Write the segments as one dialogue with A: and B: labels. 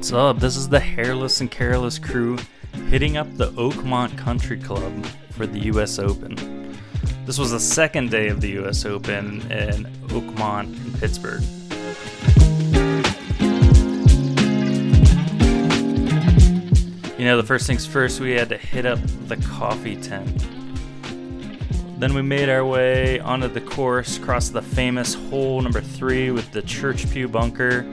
A: What's up? This is the Hairless and Careless crew hitting up the Oakmont Country Club for the US Open. This was the second day of the US Open in Oakmont in Pittsburgh. You know, the first things first, we had to hit up the coffee tent. Then we made our way onto the course, crossed the famous hole number 3 with the church pew bunker.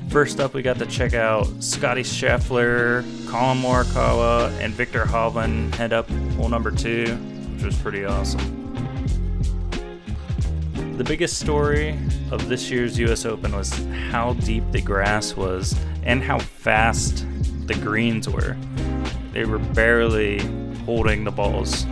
A: First up, we got to check out Scotty Scheffler, Colin Morikawa, and Victor Hovland head up hole number 2, which was pretty awesome. The biggest story of this year's US Open was how deep the grass was and how fast the greens were. They were barely holding the balls.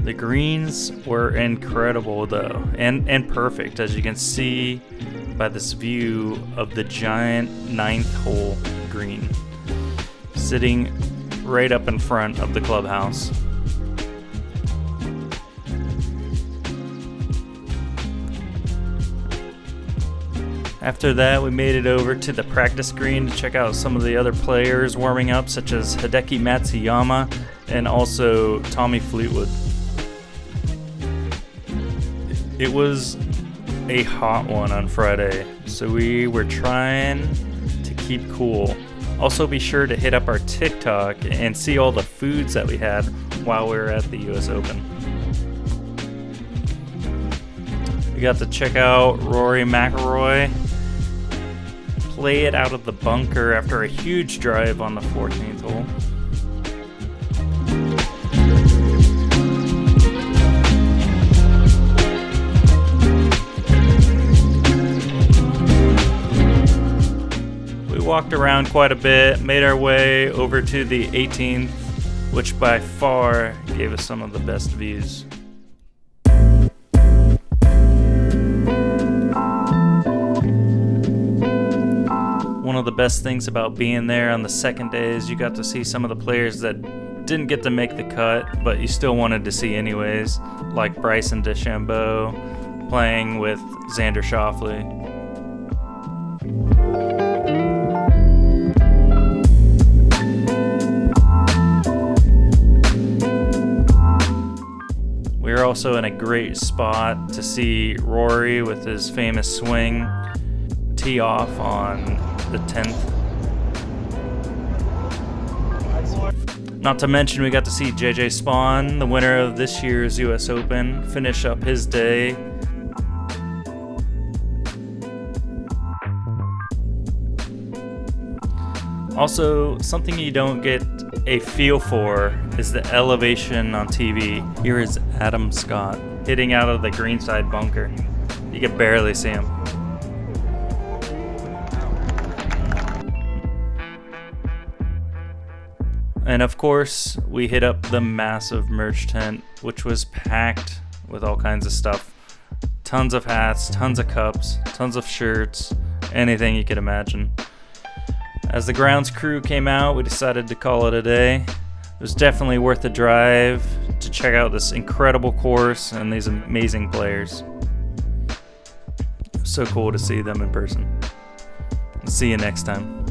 A: The greens were incredible though, and perfect, as you can see by this view of the giant 9th hole green sitting right up in front of the clubhouse. After that, we made it over to the practice green to check out some of the other players warming up, such as Hideki Matsuyama and also Tommy Fleetwood. It was a hot one on Friday, so we were trying to keep cool. Also, be sure to hit up our TikTok and see all the foods that we had while we were at the US Open. We got to check out Rory McIlroy play it out of the bunker after a huge drive on the 14th hole. Walked around quite a bit, made our way over to the 18th, which by far gave us some of the best views. One of the best things about being there on the second day is you got to see some of the players that didn't get to make the cut, but you still wanted to see anyways, like Bryson DeChambeau playing with Xander Schauffele. We were also in a great spot to see Rory with his famous swing tee off on the 10th. Not to mention, we got to see JJ Spaun, the winner of this year's US Open, finish up his day. Also, something you don't get a feel for is the elevation on TV. Here is Adam Scott hitting out of the greenside bunker. You can barely see him. And of course, we hit up the massive merch tent, which was packed with all kinds of stuff. Tons of hats, tons of cups, tons of shirts, anything you could imagine. As the grounds crew came out, we decided to call it a day. It was definitely worth the drive to check out this incredible course and these amazing players. It was so cool to see them in person. See you next time.